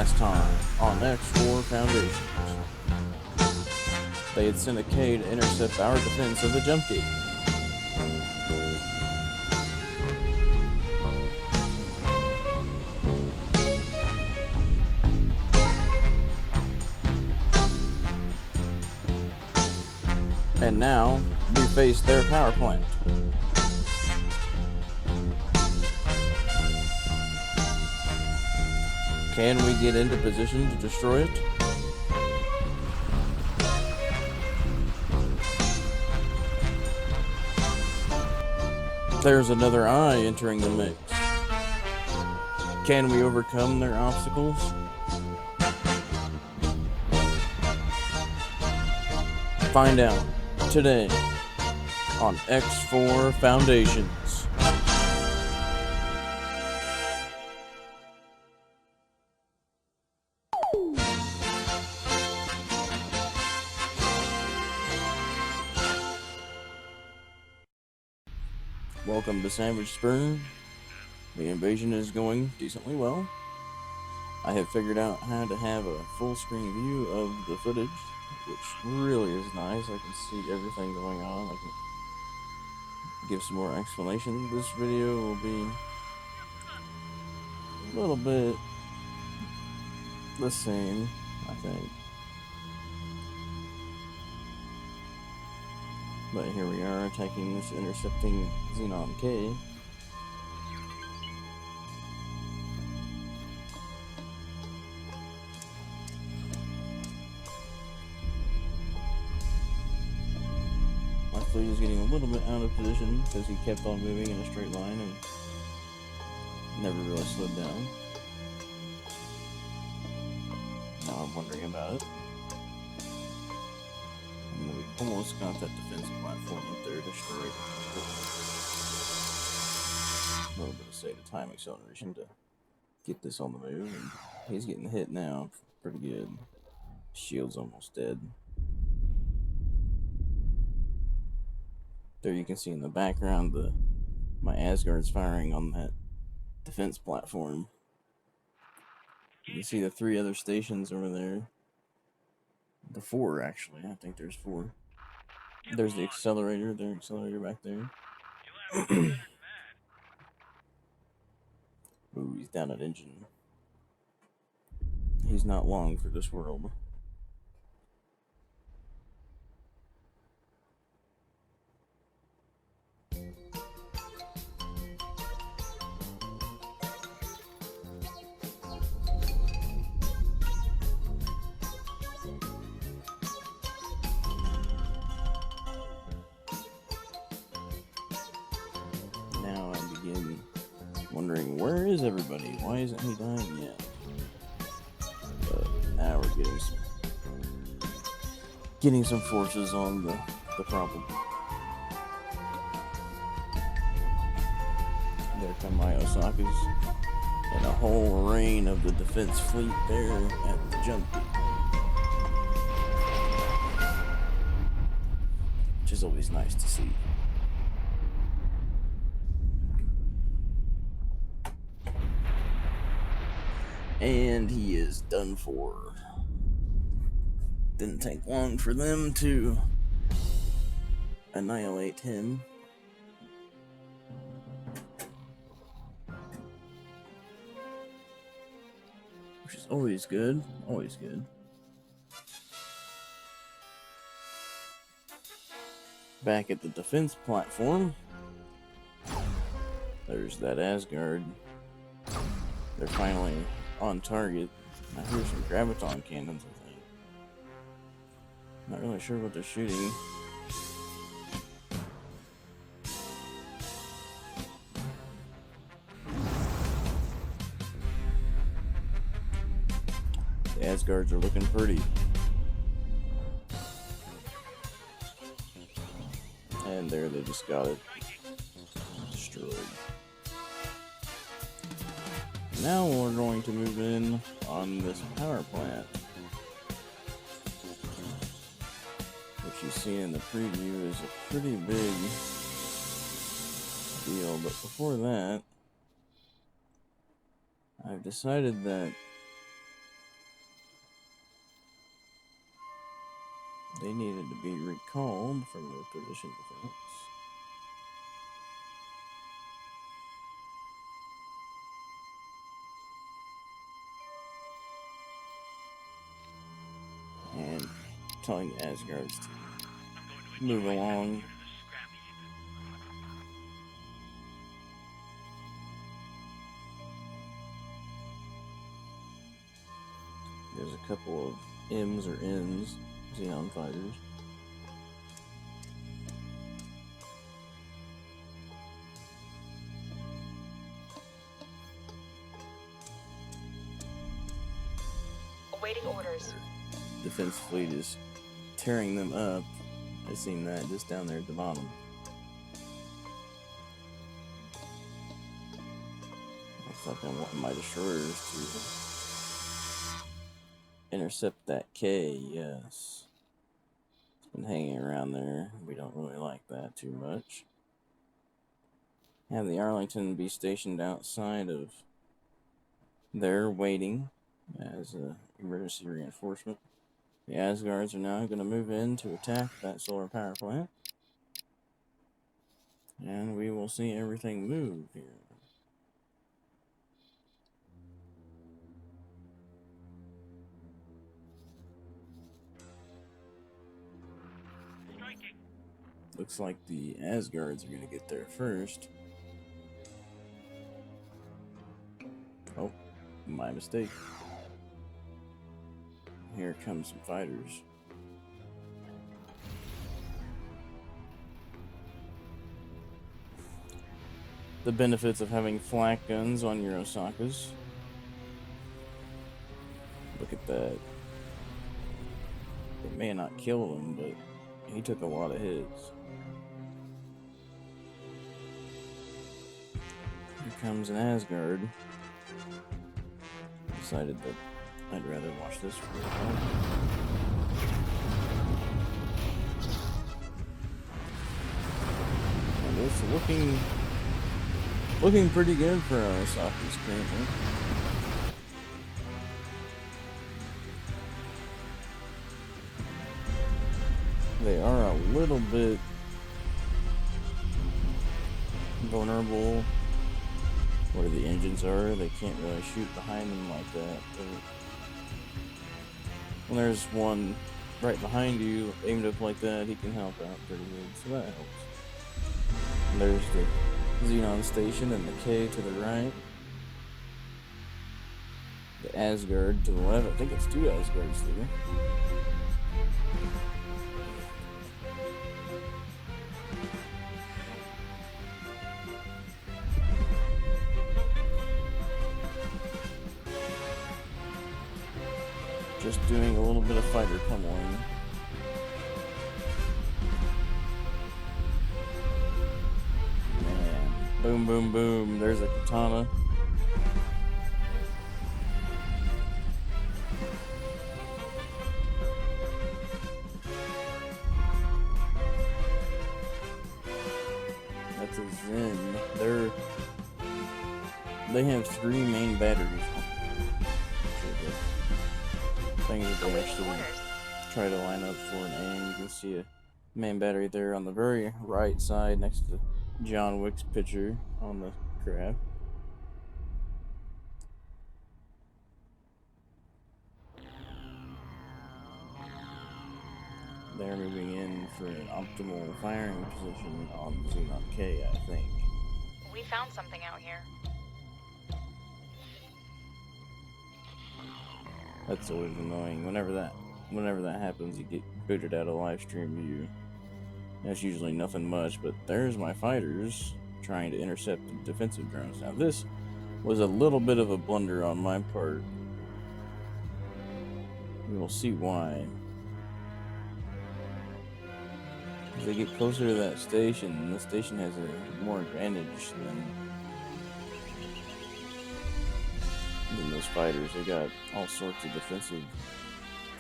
last time on X4 Foundations, they had sent a K to intercept our defense of the jump gate. And now, we face their power plant. Can we get into position to destroy it? There's another eye entering the mix. Can we overcome their obstacles? Find out today on X4 Foundations. Welcome to Sandwich Spur. The invasion is going decently well. I have figured out how to have a full screen view of the footage, which really is nice. I can see everything going on. I can give some more explanation. This video will be a little bit the same, I think. But here we are attacking this intercepting Xenon K. My fleet is getting a little bit out of position because he kept on moving in a straight line and never really slowed down. Now I'm wondering about it. And we almost got that defense platform up there destroyed. A little bit of state of time acceleration to get this on the move. And he's getting hit now pretty good. Shield's almost dead. There you can see in the background my Asgard's firing on that defense platform. You can see the 3 other stations over there. The 4 actually, I think there's 4. There's the accelerator, their accelerator back there. Ooh, he's down at engine. He's not long for this world. Now I begin wondering, where is everybody? Why isn't he dying yet? But now we're getting some forces on the problem. There come my Osakas and a whole reign of the defense fleet there at the jump gate, which is always nice to see. And he is done for. Didn't take long for them to annihilate him. Which is always good. Always good. Back at the defense platform, there's that Asgard. They're finally on target. I hear some graviton cannons, I think. Not really sure what they're shooting. The Asgards are looking pretty. And there they just got it destroyed. Now we're going to move in on this power plant, which you see in the preview is a pretty big deal. But before that, I've decided that They needed to be recalled from their position defense. And telling the Asgards to move along. There's a couple of M's or N's, Xenon fighters. Awaiting orders. Defense fleet is tearing them up. I've seen that just down there at the bottom. Looks like I'm wanting my destroyers to intercept that K, yes. It's been hanging around there. We don't really like that too much. Have the Arlington be stationed outside of there waiting as an emergency reinforcement. The Asgards are now going to move in to attack that solar power plant. And we will see everything move here. Striking. Looks like the Asgards are going to get there first. Oh, my mistake. Here come some fighters. The benefits of having flak guns on your Osakas. Look at that. It may not kill him, but he took a lot of hits. Here comes an Asgard. Decided that I'd rather watch this for a while. And it's looking pretty good for Osakas currently. They are a little bit vulnerable where the engines are. They can't really shoot behind them like that. But when there's one right behind you aimed up like that, he can help out pretty good, so that helps. And there's the Xenon station and the K to the right. The Asgard to the left. I think it's two Asgards there. Just doing a little bit of fighter pummeling. Man. Boom, boom, boom. There's a katana. That's a Zen. They have 3 main batteries. Things that they actually try to line up for an aim. You can see a main battery there on the very right side next to John Wick's picture on the craft. They're moving in for an optimal firing position on the Xenon K, I think. We found something out here. That's always annoying. Whenever that happens, you get booted out of live stream view. That's usually nothing much, but there's my fighters trying to intercept the defensive drones. Now this was a little bit of a blunder on my part. We'll see why. As they get closer to that station, the station has a more advantage than those fighters. They got all sorts of defensive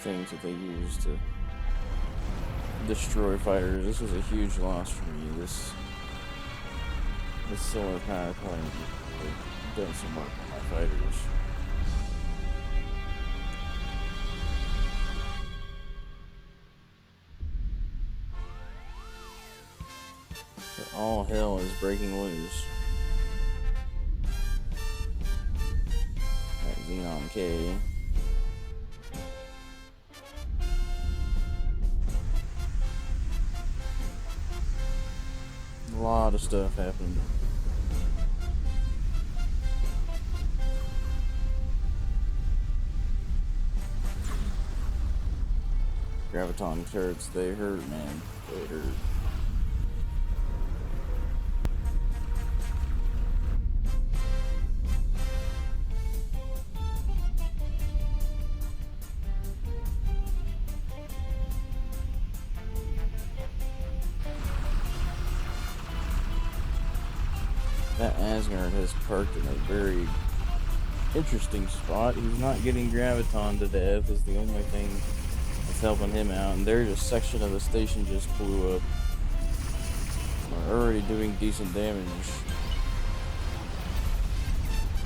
things that they use to destroy fighters. This was a huge loss for me. This solar power plant has done some work on my fighters. hell is breaking loose? That Xenon K. A lot of stuff happened. Graviton turrets, they hurt, man. They hurt. That Asgard has parked in a very interesting spot. He's not getting Graviton to death is the only thing that's helping him out. And there's a section of the station just blew up. We're already doing decent damage.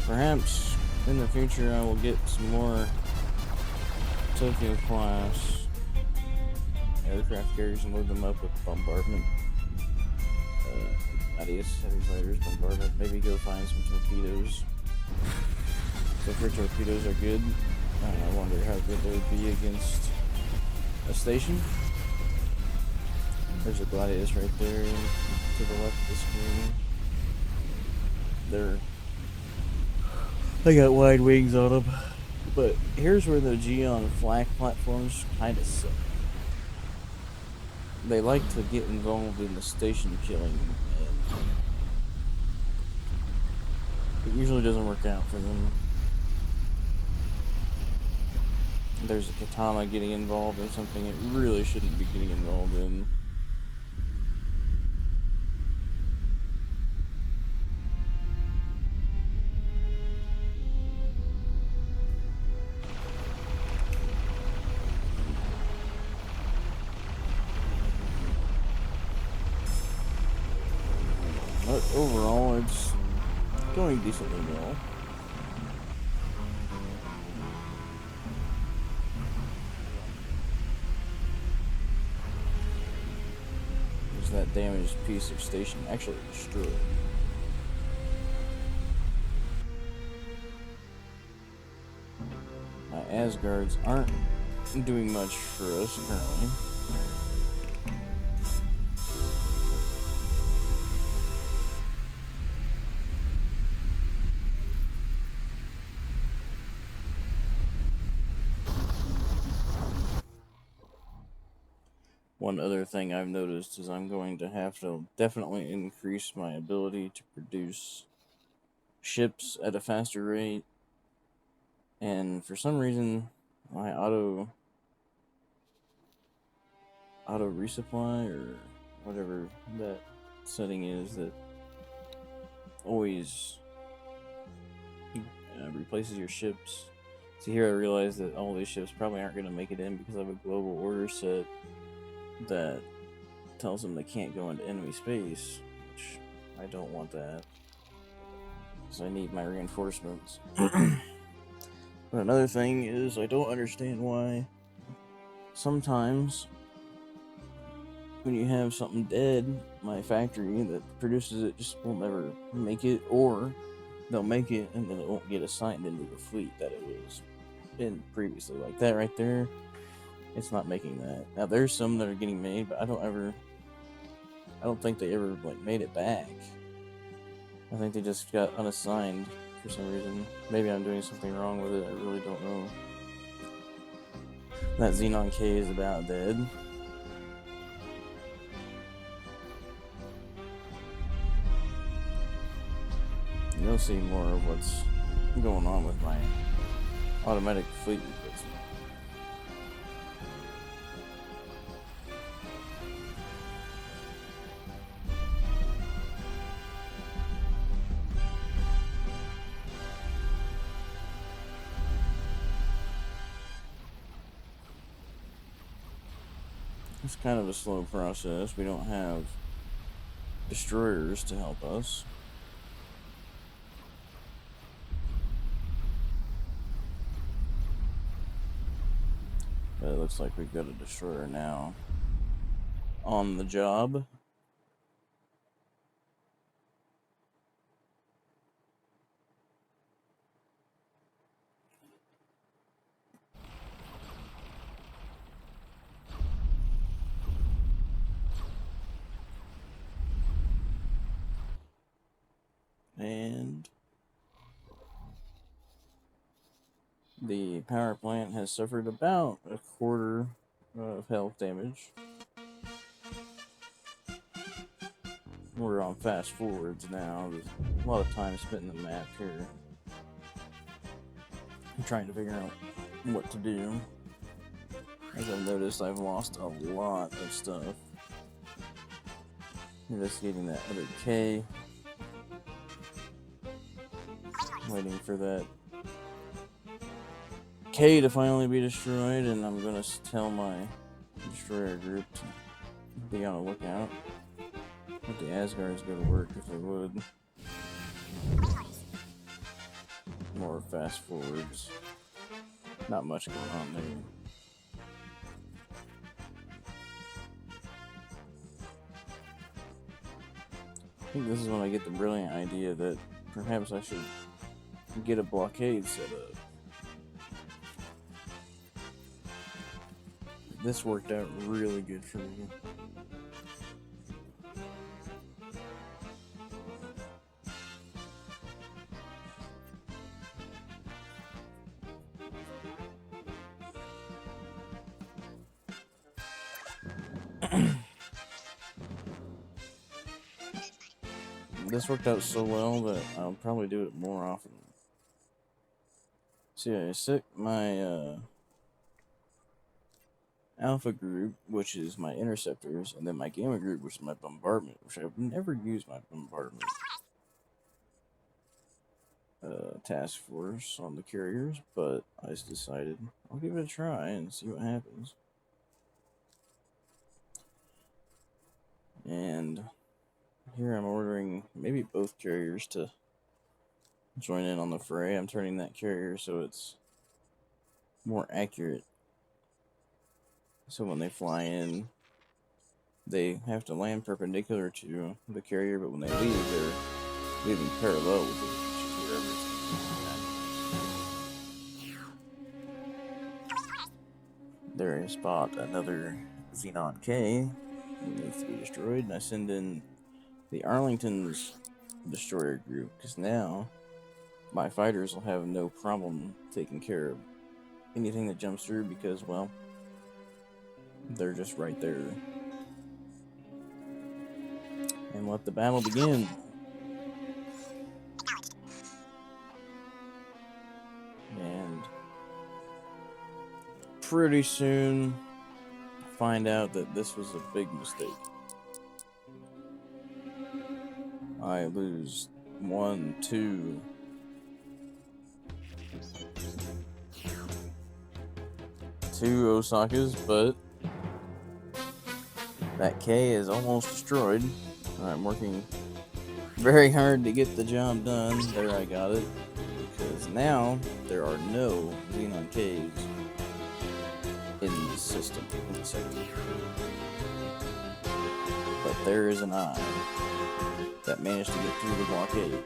Perhaps in the future I will get some more Tokyo class aircraft carriers and load them up with bombardment. Gladius, heavy fighters, bombardment. Maybe go find some torpedoes. So if your torpedoes are good, I wonder how good they would be against a station. There's a Gladius right there to the left of the screen. They got wide wings on them. But here's where the Xenon flak platforms kind of suck. They like to get involved in the station killing, and it usually doesn't work out for them. There's a Katana getting involved in something it really shouldn't be getting involved in. But overall, it's going decently well. There's that damaged piece of station actually destroyed. My Asgards aren't doing much for us currently. One other thing I've noticed is I'm going to have to definitely increase my ability to produce ships at a faster rate. And for some reason, my auto resupply or whatever that setting is that always replaces your ships. So here I realize that all these ships probably aren't going to make it in because I have a global order set that tells them they can't go into enemy space, which I don't want that. So I need my reinforcements. But another thing is I don't understand why sometimes when you have something dead, my factory that produces it just will never make it, or they'll make it and then it won't get assigned into the fleet that it was in previously. Like that right there, it's not making that. Now there's some that are getting made, but I don't think they ever like made it back. I think they just got unassigned for some reason. Maybe I'm doing something wrong with it, I really don't know. That Xenon K is about dead. You'll see more of what's going on with my automatic fleet replacement. It's kind of a slow process. We don't have destroyers to help us. But it looks like we've got a destroyer now on the job. And the power plant has suffered about a quarter of health damage. We're on fast forwards now. There's a lot of time spent in the map here. I'm trying to figure out what to do. As I've noticed, I've lost a lot of stuff. Investigating that other K. Waiting for that K to finally be destroyed, and I'm gonna tell my destroyer group to be on the lookout. Let the Asgards go to work if they would. More fast forwards. Not much going on there. I think this is when I get the brilliant idea that perhaps I should get a blockade set up. This worked out really good for me. This worked out so well that I'll probably do it more often. See, I set my Alpha group, which is my interceptors, and then my Gamma group, which is my bombardment, which I've never used my bombardment task force on the carriers, but I just decided I'll give it a try and see what happens. And here I'm ordering maybe both carriers to join in on the fray. I'm turning that carrier so it's more accurate. So when they fly in, they have to land perpendicular to the carrier, but when they leave, they're leaving parallel with it, which is where everything. There I spot another Xenon K that needs to be destroyed, and I send in the Arlington's destroyer group, because now my fighters will have no problem taking care of anything that jumps through, because, well, they're just right there. And let the battle begin. And pretty soon find out that this was a big mistake. I lose 1, 2, two Osakas, but that K is almost destroyed. I'm working very hard to get the job done. There, I got it. Because now there are no Xenon Ks in the system, in the sector. But there is an eye that managed to get through the blockade.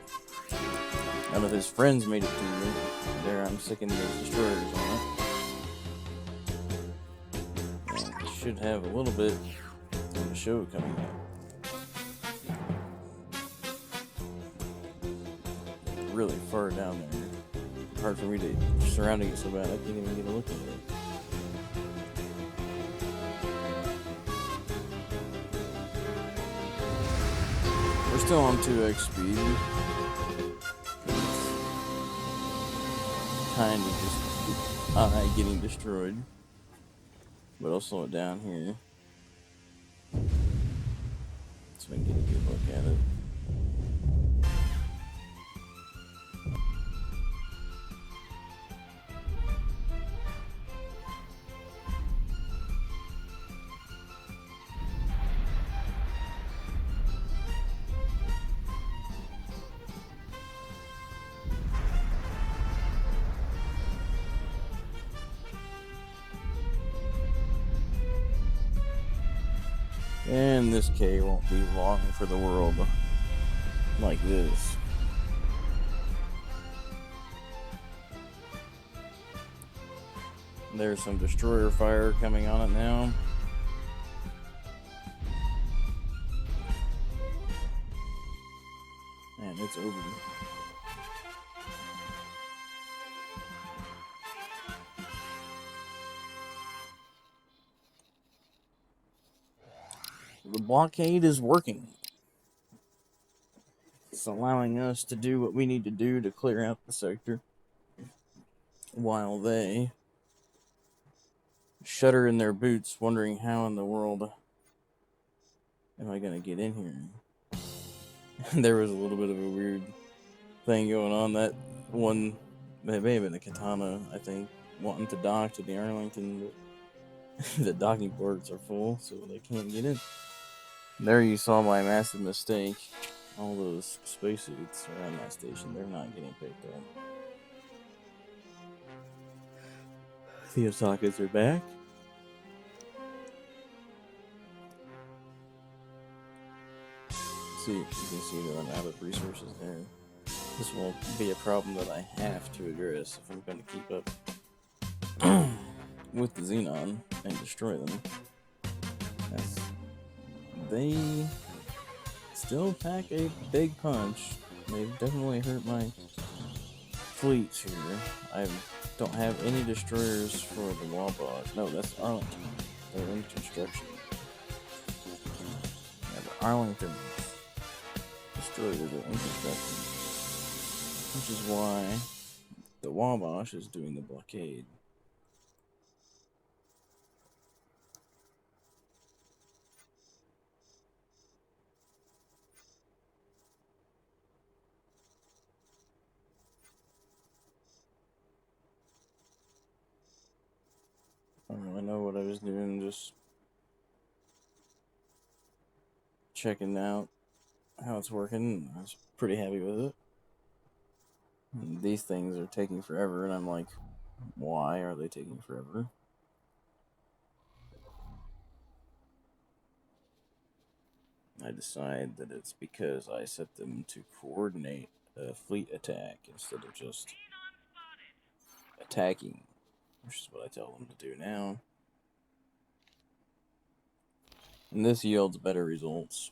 None of his friends made it through. There, I'm sicking those destroyers on it. And I should have a little bit of the show coming up. Really far down there. Hard for me to surrounding it so bad I can't even get a look at it. We're still on 2x speed. Kind of just getting destroyed. But I'll slow it down here so we can get a good look at it. And this K won't be long for the world like this. There's some destroyer fire coming on it now. And it's over. the blockade is working. It's allowing us to do what we need to do to clear out the sector, while they shudder in their boots, wondering how in the world am I going to get in here. There was a little bit of a weird thing going on. That one, it may have been a Katana, I think, wanting to dock to the Arlington, but the docking ports are full, so they can't get in. There you saw my massive mistake. All those spacesuits around that station, they're not getting picked up. The Osakas are back. See, you can see that I'm out of resources there. This will be a problem that I have to address if I'm going to keep up with the Xenon and destroy them. They still pack a big punch. They've definitely hurt my fleets here. I don't have any destroyers for the Wabash. No, that's Arlington. They're in construction. Yeah, the Arlington destroyers are in construction, which is why the Wabash is doing the blockade. I don't really know what I was doing, just checking out how it's working. I was pretty happy with it. And these things are taking forever, and I'm like, why are they taking forever? I decide that it's because I set them to coordinate a fleet attack instead of just attacking, which is what I tell them to do now. And this yields better results.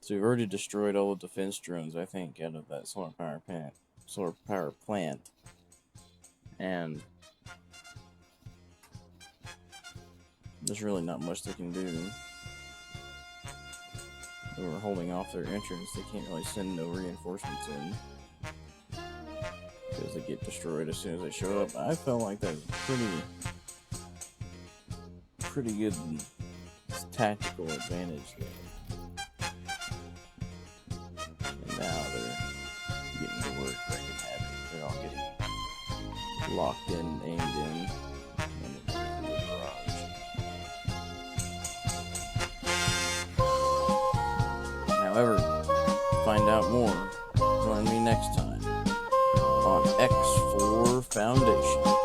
So we've already destroyed all the defense drones, I think, out of that solar power plant. And there's really not much they can do. They were holding off their entrance. They can't really send no reinforcements in, because they get destroyed as soon as they show up. I felt like that was pretty good tactical advantage there. And now they're getting to work wreaking havoc. They're all getting locked in, aimed in, and into the barrage. However, to find out more, join me next time on X4 Foundation.